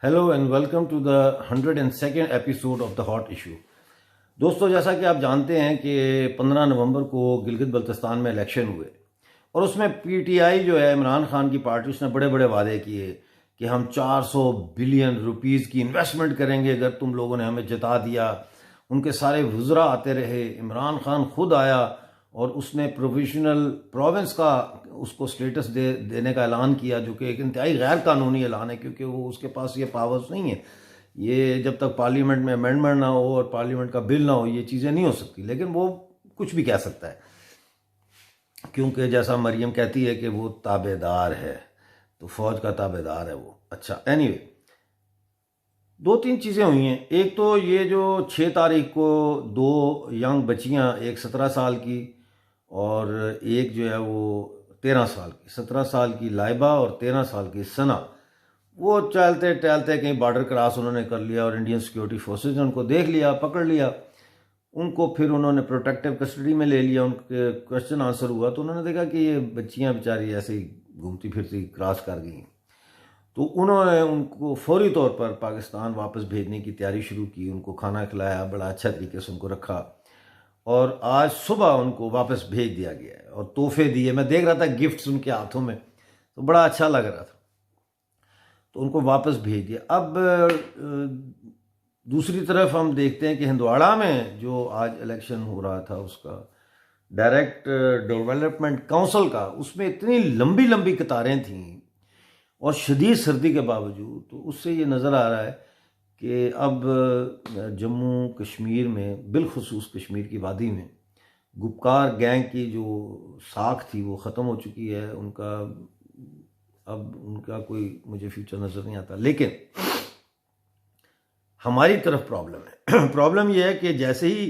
Hello and welcome to the 102nd episode of the hot issue. दोस्तों, जैसा कि आप जानते हैं कि 15 नवंबर को गिलगित बल्तिस्तान में इलेक्शन हुए और उसमें पीटीआई जो है इमरान खान की पार्टी, उसने बड़े बड़े वादे किए कि हम 400 बिलियन रुपीस की इन्वेस्टमेंट करेंगे अगर तुम लोगों ने हमें जिता दिया। उनके सारे वुज़रा आते रहे, इमरान खान खुद आया और उसने प्रोविजनल प्रोविंस का उसको स्टेटस देने का ऐलान किया, जो कि एक इंतहाई गैर कानूनी ऐलान है क्योंकि वो उसके पास ये पावर्स नहीं है। ये जब तक पार्लियामेंट में अमेंडमेंट ना हो और पार्लियामेंट का बिल ना हो ये चीज़ें नहीं हो सकती, लेकिन वो कुछ भी कह सकता है क्योंकि जैसा मरियम कहती है कि वो ताबेदार है, तो फौज का ताबेदार है वो। अच्छा, एनीवे, दो तीन चीज़ें हुई हैं। एक तो ये जो 6 तारीख को दो यंग बच्चियां, एक 17 साल की और एक जो है वो 13 साल की, 17 साल की लाइबा और 13 साल की सना, वो चलते टहलते कहीं बॉर्डर क्रॉस उन्होंने कर लिया और इंडियन सिक्योरिटी फोर्सेज ने उनको देख लिया, पकड़ लिया। उनको फिर उन्होंने प्रोटेक्टिव कस्टडी में ले लिया। उनके क्वेश्चन आंसर हुआ तो उन्होंने देखा कि ये बच्चियां बेचारी ऐसे ही घूमती फिरती क्रॉस कर गई। तो उन्होंने उनको फौरी तौर पर पाकिस्तान वापस भेजने की तैयारी शुरू की। उनको खाना खिलाया, बड़ा अच्छा तरीके से उनको रखा और आज सुबह उनको वापस भेज दिया गया है और तोहफे दिए। मैं देख रहा था गिफ्ट्स उनके हाथों में, तो बड़ा अच्छा लग रहा था, तो उनको वापस भेज दिया। अब दूसरी तरफ हम देखते हैं कि हंदवाड़ा में जो आज इलेक्शन हो रहा था उसका डायरेक्ट डेवलपमेंट काउंसिल का, उसमें इतनी लंबी लंबी कतारें थीं और शदीद सर्दी के बावजूद, तो उससे ये नज़र आ रहा है कि अब जम्मू कश्मीर में, बिलखुसूस कश्मीर की वादी में, गुपकार गैंग की जो साख थी वो ख़त्म हो चुकी है। अब उनका कोई मुझे फ्यूचर नज़र नहीं आता। लेकिन हमारी तरफ प्रॉब्लम है। प्रॉब्लम यह है कि जैसे ही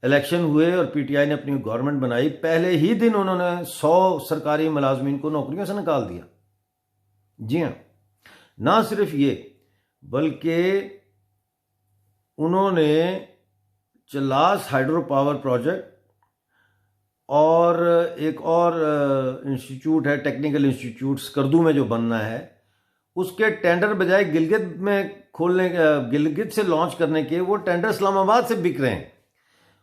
इलेक्शन हुए और पीटीआई ने अपनी गवर्नमेंट बनाई, पहले ही दिन उन्होंने 100 सरकारी मुलाजमीन को नौकरियों से निकाल दिया। जी हाँ, ना सिर्फ ये बल्कि उन्होंने चलास हाइड्रो पावर प्रोजेक्ट और एक और इंस्टीट्यूट है, टेक्निकल इंस्टीट्यूट स्कर्दू में जो बनना है, उसके टेंडर बजाय गिलगित में खोलने, गिलगित से लॉन्च करने के, वो टेंडर इस्लामाबाद से बिक रहे हैं।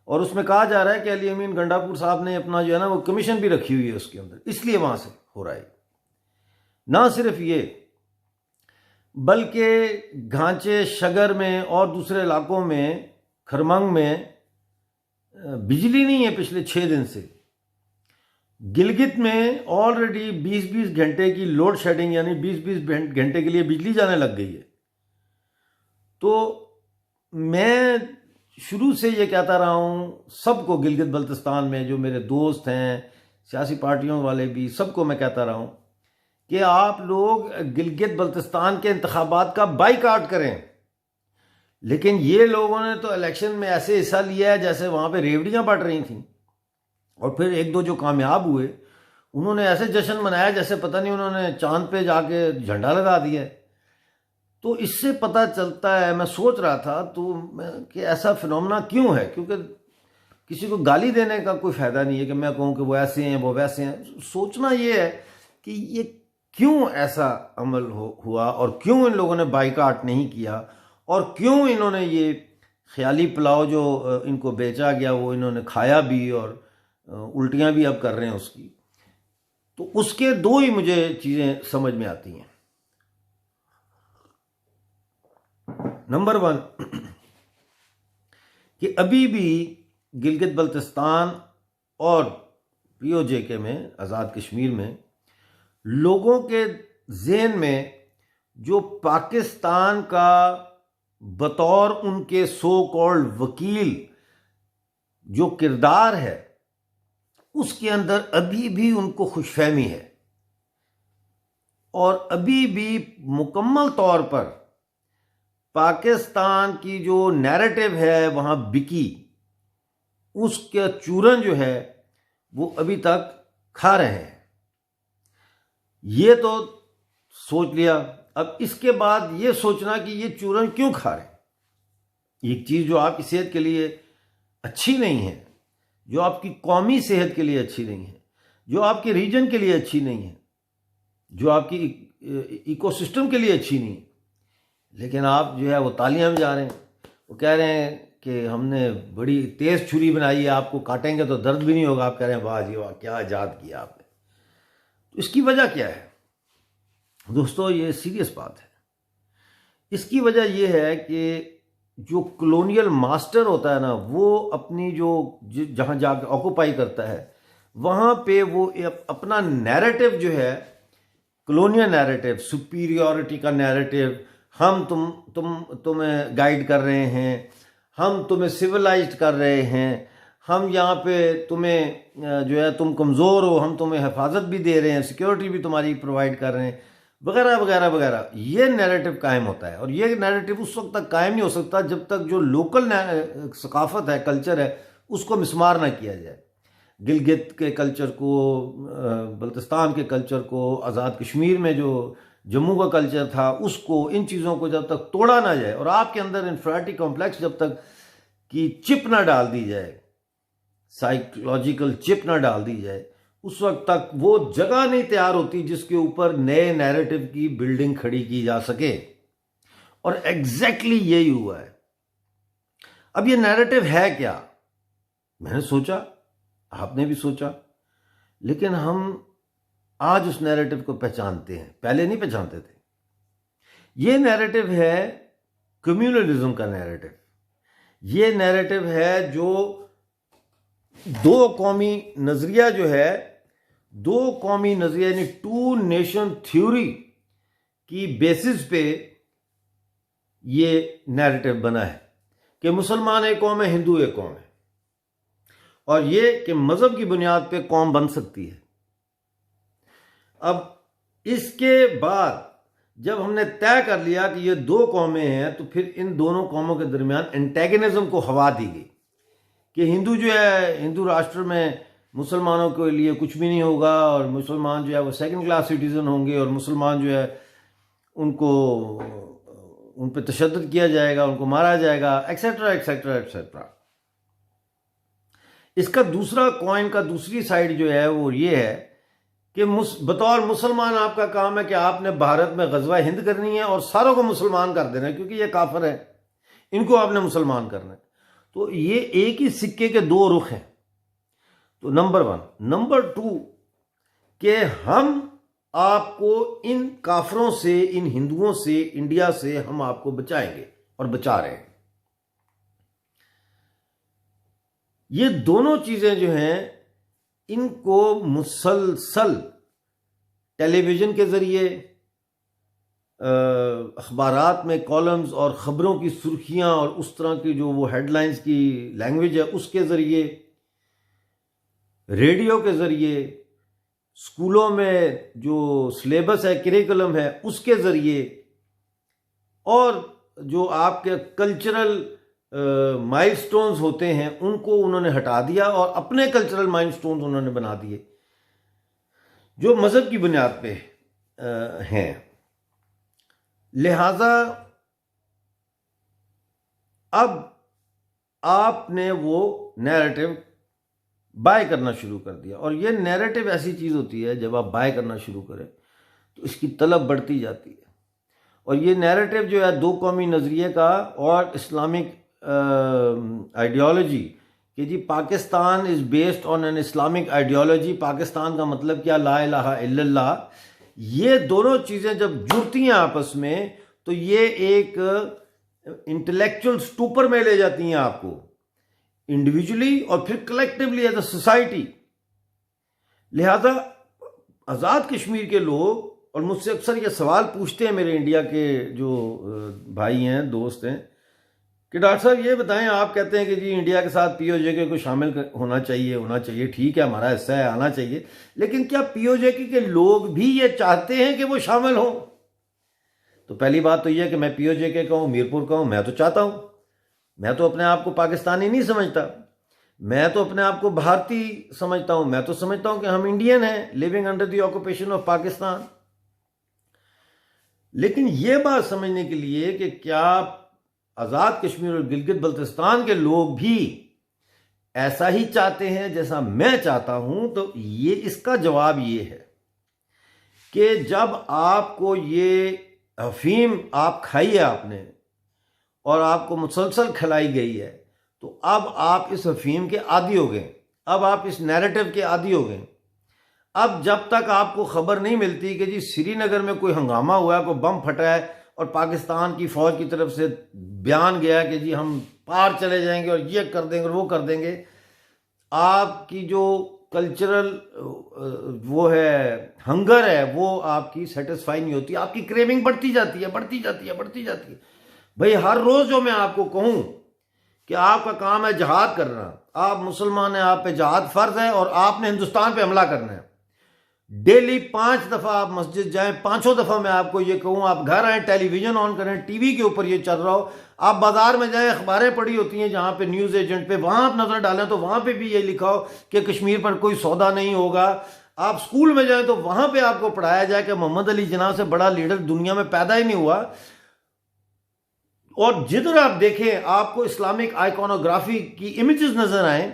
और उसमें कहा जा रहा है कि अली अमीन गंडापुर साहब ने अपना जो है ना वो कमीशन भी रखी हुई है उसके अंदर, इसलिए वहां से हो रहा है। ना सिर्फ ये बल्कि घांचे शगर में और दूसरे इलाकों में, खरमंग में बिजली नहीं है पिछले 6 दिन से। गिलगित में ऑलरेडी 20-20 घंटे की लोड शेडिंग, यानी 20-20 घंटे के लिए बिजली जाने लग गई है। तो मैं शुरू से ये कहता रहा हूँ सबको, गिलगित बल्तिस्तान में जो मेरे दोस्त हैं, सियासी पार्टियों वाले भी, सबको मैं कहता रहा हूँ कि आप लोग गिलगित बल्तिस्तान के इंतखाबात का बाइकाट करें। लेकिन ये लोगों ने तो इलेक्शन में ऐसे हिस्सा लिया है जैसे वहाँ पे रेवड़ियाँ बट रही थीं, और फिर एक दो जो कामयाब हुए उन्होंने ऐसे जश्न मनाया जैसे पता नहीं उन्होंने चांद पे जाके झंडा लगा दिया है। तो इससे पता चलता है, मैं सोच रहा था कि ऐसा फिनोमेना क्यों है, क्योंकि किसी को गाली देने का कोई फ़ायदा नहीं है कि मैं कहूँ कि वो ऐसे हैं वो वैसे हैं। सोचना ये है कि ये क्यों ऐसा अमल हुआ और क्यों इन लोगों ने बाइकाट नहीं किया और क्यों इन्होंने ये ख्याली पुलाव जो इनको बेचा गया वो इन्होंने खाया भी और उल्टियां भी अब कर रहे हैं उसकी। तो उसके दो ही मुझे चीज़ें समझ में आती हैं। नंबर 1 कि अभी भी गिलगित बल्तिस्तान और पीओजे में, आज़ाद कश्मीर में, लोगों के ज़हन में जो पाकिस्तान का बतौर उनके सो कॉल्ड वकील जो किरदार है, उसके अंदर अभी भी उनको खुशफहमी है और अभी भी मुकम्मल तौर पर पाकिस्तान की जो नैरेटिव है वहाँ बिकी, उसका चूरन जो है वो अभी तक खा रहे हैं। ये तो सोच लिया, अब इसके बाद ये सोचना कि ये चूरन क्यों खा रहे हैं। एक चीज़ जो आपकी सेहत के लिए अच्छी नहीं है, जो आपकी कौमी सेहत के लिए अच्छी नहीं है, जो आपके रीजन के लिए अच्छी नहीं है, जो आपकी इकोसिस्टम के लिए अच्छी नहीं है, लेकिन आप जो है वो तालियां भी जा रहे हैं, वो कह रहे हैं कि हमने बड़ी तेज़ छुरी बनाई है, आपको काटेंगे तो दर्द भी नहीं होगा। आप कह रहे हैं वाह जी वाह, क्या इजाद किया आपने। तो इसकी वजह क्या है दोस्तों? ये सीरियस बात है। इसकी वजह यह है कि जो कॉलोनियल मास्टर होता है ना, वो अपनी जो जहाँ जाकर ऑक्यूपाई करता है, वहाँ पे वो अपना नैरेटिव जो है, कॉलोनियल नैरेटिव, सुपीरियॉरिटी का नैरेटिव, हम तुम्हें गाइड कर रहे हैं, हम तुम्हें सिविलाइज्ड कर रहे हैं, हम यहाँ पे तुम्हें जो है तुम कमज़ोर हो, हम तुम्हें हिफाजत भी दे रहे हैं, सिक्योरिटी भी तुम्हारी प्रोवाइड कर रहे हैं, वगैरह वगैरह वगैरह। ये नैरेटिव कायम होता है। और ये नैरेटिव उस वक्त तक कायम नहीं हो सकता जब तक जो लोकल सकाफत है, कल्चर है, उसको मिसमार ना किया जाए। गिलगित के कल्चर को, बल्तिस्तान के कल्चर को, आज़ाद कश्मीर में जो जम्मू का कल्चर था उसको, इन चीज़ों को जब तक तोड़ा ना जाए और आपके अंदर इन्फेरिटी कॉम्प्लेक्स जब तक की चिप ना डाल दी जाए, साइकोलॉजिकल चिप ना डाल दी जाए, उस वक्त तक वो जगह नहीं तैयार होती जिसके ऊपर नए नैरेटिव की बिल्डिंग खड़ी की जा सके। और एग्जैक्टली यही हुआ है। अब ये नैरेटिव है क्या? मैंने सोचा, आपने भी सोचा, लेकिन हम आज उस नैरेटिव को पहचानते हैं, पहले नहीं पहचानते थे। ये नैरेटिव है कम्युनलिज्म का नैरेटिव। ये नैरेटिव है जो दो कौमी नजरिया जो है, दो कौमी नजरिया यानी टू नेशन थ्योरी की बेसिस पे ये नैरेटिव बना है कि मुसलमान एक कौम है, हिंदू एक कौम है, और ये कि मजहब की बुनियाद पे कौम बन सकती है। अब इसके बाद जब हमने तय कर लिया कि ये दो कौमें हैं, तो फिर इन दोनों कौमों के दरमियान एंटेगनिज्म को हवा दी गई कि हिंदू जो है, हिंदू राष्ट्र में मुसलमानों के लिए कुछ भी नहीं होगा, और मुसलमान जो है वो सेकंड क्लास सिटीजन होंगे, और मुसलमान जो है उनको उन पर तशद्दुद किया जाएगा, उनको मारा जाएगा, एक्सेट्रा एक्सेट्रा एक्सेट्रा। इसका दूसरा कॉइन का दूसरी साइड जो है वो ये है कि बतौर मुसलमान आपका काम है कि आपने भारत में गज़वा हिंद करनी है और सारों को मुसलमान कर देना है, क्योंकि ये काफिर है, इनको आपने मुसलमान करना है। तो ये एक ही सिक्के के दो रुख हैं। तो नंबर 1। नंबर 2 कि हम आपको इन काफिरों से, इन हिंदुओं से, इंडिया से हम आपको बचाएंगे, और बचा रहे हैं। ये दोनों चीजें जो हैं, इनको मुसलसल टेलीविजन के जरिए, अखबारात में कॉलम्स और ख़बरों की सुर्खियां और उस तरह की जो वो हेडलाइंस की लैंग्वेज है उसके ज़रिए, रेडियो के ज़रिए, स्कूलों में जो सिलेबस है, करिकुलम है, उसके ज़रिए, और जो आपके कल्चरल माइलस्टोन्स होते हैं उनको उन्होंने हटा दिया और अपने कल्चरल माइलस्टोन्स उन्होंने बना दिए जो मज़हब की बुनियाद पे हैं। लिहाजा अब आपने वो नैरेटिव बाय करना शुरू कर दिया, और ये नैरेटिव ऐसी चीज़ होती है जब आप बाय करना शुरू करें तो इसकी तलब बढ़ती जाती है। और ये नैरेटिव जो है दो कौमी नज़रिए का और इस्लामिक आइडियोलॉजी कि जी Pakistan is based on an Islamic ideology, Pakistan का मतलब क्या, ला इलाहा इल्लल्लाह, ये दोनों चीज़ें जब जुड़ती हैं आपस में तो ये एक इंटेलेक्चुअल स्टूपर में ले जाती हैं आपको, इंडिविजुअली और फिर कलेक्टिवली एज अ सोसाइटी। लिहाजा आज़ाद कश्मीर के लोग, और मुझसे अक्सर ये सवाल पूछते हैं मेरे इंडिया के जो भाई हैं, दोस्त हैं, कि डॉक्टर साहब ये बताएं, आप कहते हैं कि जी इंडिया के साथ पीओजेके को शामिल होना चाहिए, ठीक है, हमारा हिस्सा है, आना चाहिए, लेकिन क्या पीओजेके के लोग भी ये चाहते हैं कि वो शामिल हों? तो पहली बात तो यह कि मैं पीओजेके का हूँ, मीरपुर का हूँ, मैं तो चाहता हूँ, मैं तो अपने आप को पाकिस्तानी नहीं समझता, मैं तो अपने आप को भारतीय समझता हूँ, मैं तो समझता हूँ कि हम इंडियन हैं living under the occupation of Pakistan. लेकिन यह बात समझने के लिए कि क्या आज़ाद कश्मीर और गिलगित बल्तिस्तान के लोग भी ऐसा ही चाहते हैं जैसा मैं चाहता हूं, तो ये इसका जवाब ये है कि जब आपको ये अफीम आप खाई है आपने और आपको मुसलसल खिलाई गई है, तो अब आप इस अफीम के आदी हो गए, अब आप इस नैरेटिव के आदी हो गए। अब जब तक आपको खबर नहीं मिलती कि जी श्रीनगर में कोई हंगामा हुआ है, कोई बम फटा है और पाकिस्तान की फौज की तरफ से बयान गया कि जी हम पार चले जाएंगे और ये कर देंगे और वो कर देंगे, आपकी जो कल्चरल वो है हंगर है वो आपकी सेटिस्फाई नहीं होती, आपकी क्रेविंग बढ़ती जाती है, बढ़ती जाती है, बढ़ती जाती है। भाई हर रोज जो मैं आपको कहूं कि आपका काम है जहाद करना, आप मुसलमान हैं, आप पे जहाद फर्ज है और आपने हिंदुस्तान पे हमला करना है। डेली 5 दफा आप मस्जिद जाएं, 5 दफा मैं आपको ये कहूं, आप घर आए, टेलीविजन ऑन करें, टीवी के ऊपर ये चल रहा हो, आप बाजार में जाएं, अखबारें पड़ी होती हैं जहां पे न्यूज एजेंट पे, वहां आप नजर डालें तो वहां पे भी ये लिखा हो कि कश्मीर पर कोई सौदा नहीं होगा। आप स्कूल में जाएं तो वहां पे आपको पढ़ाया जाए कि मोहम्मद अली जिन्ना से बड़ा लीडर दुनिया में पैदा ही नहीं हुआ। और जिधर आप देखें आपको इस्लामिक आइकॉनोग्राफी की इमेजेस नजर आए,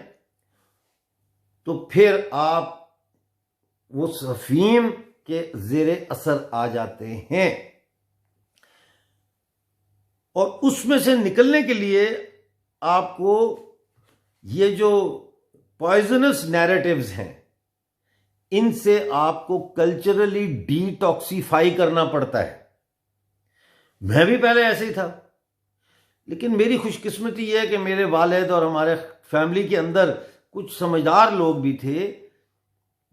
तो फिर आप वो अफीम के जेरे असर आ जाते हैं। और उसमें से निकलने के लिए आपको ये जो पॉइजनस नैरेटिव्स हैं, इनसे आपको कल्चरली डिटॉक्सिफाई करना पड़ता है। मैं भी पहले ऐसे ही था, लेकिन मेरी खुशकिस्मती यह है कि मेरे वालिद और हमारे फैमिली के अंदर कुछ समझदार लोग भी थे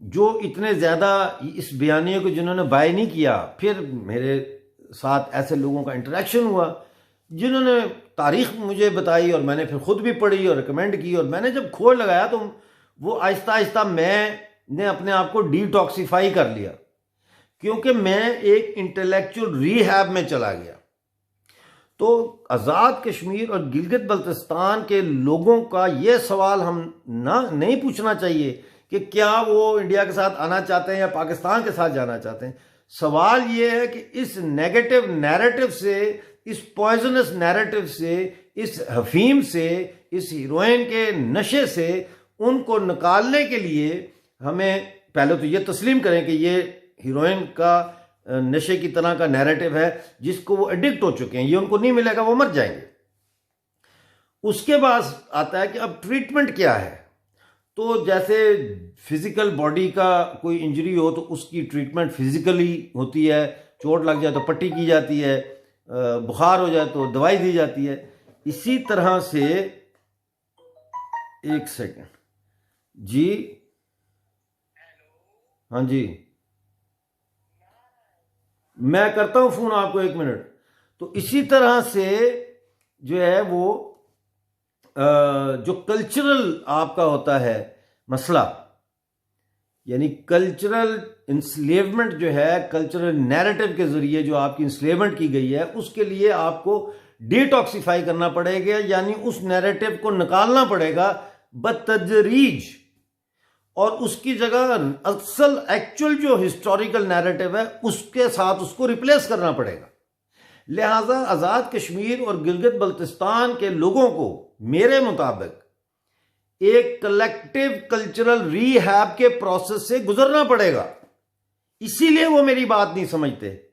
जो इतने ज़्यादा इस बयानिए को जिन्होंने बाय नहीं किया। फिर मेरे साथ ऐसे लोगों का इंटरेक्शन हुआ जिन्होंने तारीख मुझे बताई और मैंने फिर खुद भी पढ़ी और रिकमेंड की, और मैंने जब खोज लगाया तो वो आहिस्ता आहिस्ता मैंने अपने आप को डिटॉक्सिफाई कर लिया, क्योंकि मैं एक इंटेलेक्चुअल रिहैब में चला गया। तो आज़ाद कश्मीर और गिलगित बल्तिस्तान के लोगों का ये सवाल हम नहीं पूछना चाहिए कि क्या वो इंडिया के साथ आना चाहते हैं या पाकिस्तान के साथ जाना चाहते हैं। सवाल ये है कि इस नेगेटिव नैरेटिव से, इस पॉइजनस नैरेटिव से, इस हफीम से, इस हीरोइन के नशे से उनको निकालने के लिए हमें पहले तो ये तस्लीम करें कि ये हीरोइन का नशे की तरह का नैरेटिव है जिसको वो एडिक्ट हो चुके हैं, ये उनको नहीं मिलेगा, वो मर जाएंगे। उसके बाद आता है कि अब ट्रीटमेंट क्या है। तो जैसे फिजिकल बॉडी का कोई इंजरी हो तो उसकी ट्रीटमेंट फिजिकली होती है, चोट लग जाए तो पट्टी की जाती है, बुखार हो जाए तो दवाई दी जाती है। इसी तरह से एक सेकंड जी, हाँ जी, मैं करता हूं फोन आपको 1 मिनट। तो इसी तरह से जो है वो जो कल्चरल आपका होता है मसला, यानी कल्चरल इंस्लेवमेंट जो है, कल्चरल नैरेटिव के जरिए जो आपकी इंस्लेवमेंट की गई है, उसके लिए आपको डिटॉक्सिफाई करना पड़ेगा, यानी उस नैरेटिव को निकालना पड़ेगा बतदरीज, और उसकी जगह असल एक्चुअल जो हिस्टोरिकल नैरेटिव है उसके साथ उसको रिप्लेस करना पड़ेगा। लिहाजा आज़ाद कश्मीर और गिलगित बल्तिस्तान के लोगों को मेरे मुताबिक एक कलेक्टिव कल्चरल रीहैब के प्रोसेस से गुजरना पड़ेगा। इसीलिए वो मेरी बात नहीं समझते।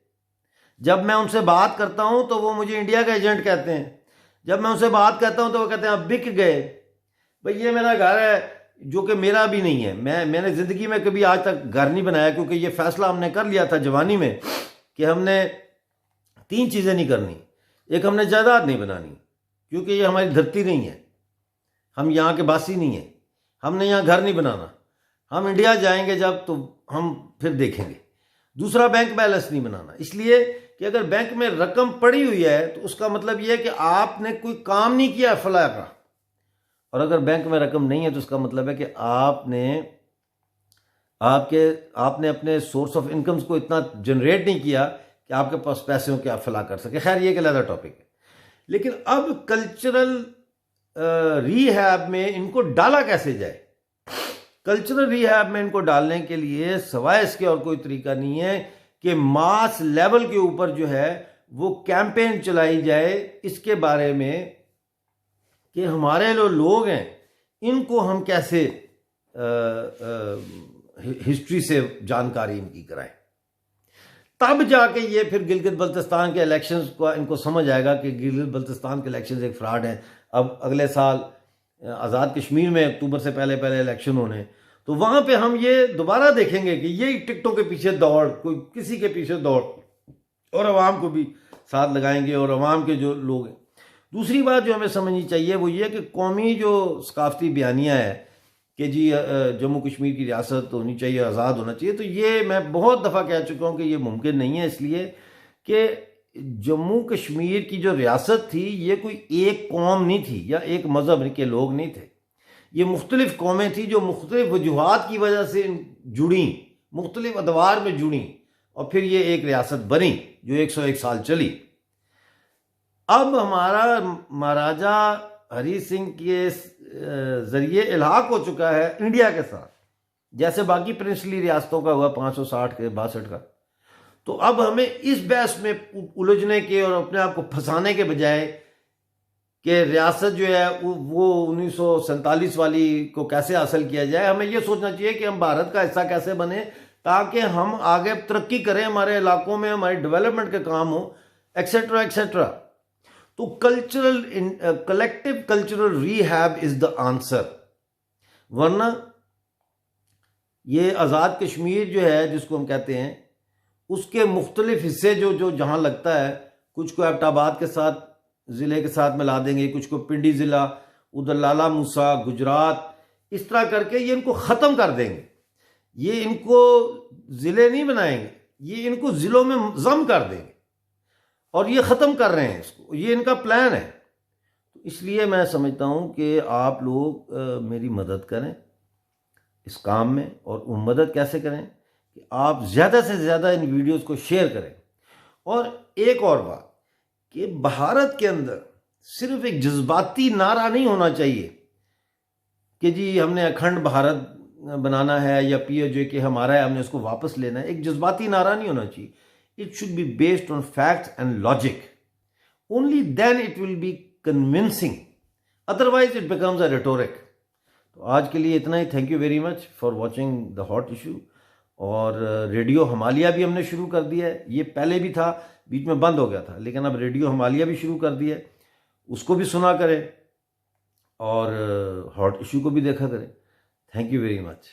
जब मैं उनसे बात करता हूं तो वो मुझे इंडिया का एजेंट कहते हैं, जब मैं उनसे बात करता हूं तो वो कहते हैं आप बिक गए। भाई ये मेरा घर है जो कि मेरा भी नहीं है, मैंने ज़िंदगी में कभी आज तक घर नहीं बनाया, क्योंकि ये फैसला हमने कर लिया था जवानी में कि हमने 3 चीज़ें नहीं करनी। एक, हमने जायदाद नहीं बनानी क्योंकि ये हमारी धरती नहीं है, हम यहाँ के बासी नहीं हैं, हमने यहाँ घर नहीं बनाना, हम इंडिया जाएंगे जब तो हम फिर देखेंगे। दूसरा, बैंक बैलेंस नहीं बनाना, इसलिए कि अगर बैंक में रकम पड़ी हुई है तो उसका मतलब यह है कि आपने कोई काम नहीं किया फला का, और अगर बैंक में रकम नहीं है तो उसका मतलब है कि आपने अपने सोर्स ऑफ इनकम्स को इतना जनरेट नहीं किया कि आपके पास पैसे हो कि आप फला कर सके। खैर ये एक अलग टॉपिक है। लेकिन अब कल्चरल रीहैब में इनको डाला कैसे जाए? कल्चरल रिहैब में इनको डालने के लिए सवाए इसके और कोई तरीका नहीं है कि मास लेवल के ऊपर जो है वो कैंपेन चलाई जाए इसके बारे में कि हमारे जो लोग हैं इनको हम कैसे हिस्ट्री से जानकारी इनकी कराएं। तब जाके ये फिर गिलगित बल्तिस्तान के इलेक्शंस को इनको समझ आएगा कि गिलगित बल्तिस्तान के इलेक्शंस एक फ्रॉड हैं। अब अगले साल आज़ाद कश्मीर में अक्टूबर से पहले पहले इलेक्शन होने, तो वहाँ पे हम ये दोबारा देखेंगे कि ये टिकटों के पीछे दौड़, कोई किसी के पीछे दौड़, और अवाम को भी साथ लगाएंगे और अवाम के जो लोग हैं। दूसरी बात जो हमें समझनी चाहिए वो ये कि कौमी जो सकाफती बयानिया है कि जी जम्मू कश्मीर की रियासत होनी चाहिए, आज़ाद होना चाहिए, तो ये मैं बहुत दफ़ा कह चुका हूँ कि ये मुमकिन नहीं है, इसलिए कि जम्मू कश्मीर की जो रियासत थी ये कोई एक कौम नहीं थी या एक मज़हब के लोग नहीं थे, ये मुख्तलिफ कौमें थी जो मुख्तलिफ वजूहात की वजह से जुड़ी, मुख्तलिफ अदवार में जुड़ी और फिर ये एक रियासत बनी जो 101 साल चली। अब हमारा महाराजा हरी सिंह के जरिए इल्हाक हो चुका है इंडिया के साथ, जैसे बाकी प्रिंसली रियासतों का हुआ 560 के 62 का। तो अब हमें इस बहस में उलझने के और अपने आप को फंसाने के बजाय कि रियासत जो है वो 1947 वाली को कैसे हासिल किया जाए, हमें ये सोचना चाहिए कि हम भारत का हिस्सा कैसे बने ताकि हम आगे तरक्की करें, हमारे इलाकों में हमारी डेवलपमेंट के काम हो, एक्सेट्रा एक्सेट्रा। तो collective cultural rehab is the answer, वरना ये आज़ाद कश्मीर जो है जिसको हम कहते हैं उसके मुख्तलिफ हिस्से जो जहाँ लगता है, कुछ को एबटाबाद के साथ ज़िले के साथ मिला देंगे, कुछ को पिंडी ज़िला, उधर लाला मूसा गुजरात, इस तरह करके ये इनको ख़त्म कर देंगे। ये इनको ज़िले नहीं बनाएंगे, ये इनको ज़िलों में जम कर देंगे और ये ख़त्म कर रहे हैं इसको, ये इनका प्लान है। तो इसलिए मैं समझता हूँ कि आप लोग मेरी मदद करें इस काम में। और वो मदद कैसे करें कि आप ज़्यादा से ज़्यादा इन वीडियोस को शेयर करें। और एक और बात कि भारत के अंदर सिर्फ एक जज्बाती नारा नहीं होना चाहिए कि जी हमने अखंड भारत बनाना है या पीओजे के हमारा है, हमने उसको वापस लेना है। एक जज्बाती नारा नहीं होना चाहिए। It should be based on facts and logic. Only then it will be convincing. Otherwise it becomes a rhetoric. तो आज के लिए इतना ही। Thank you very much for watching the hot issue. और रेडियो हिमालय भी हमने शुरू कर दिया है, ये पहले भी था, बीच में बंद हो गया था, लेकिन अब रेडियो हिमालय भी शुरू कर दिया है, उसको भी सुना करें और हॉट इशू को भी देखा करें। Thank you very much.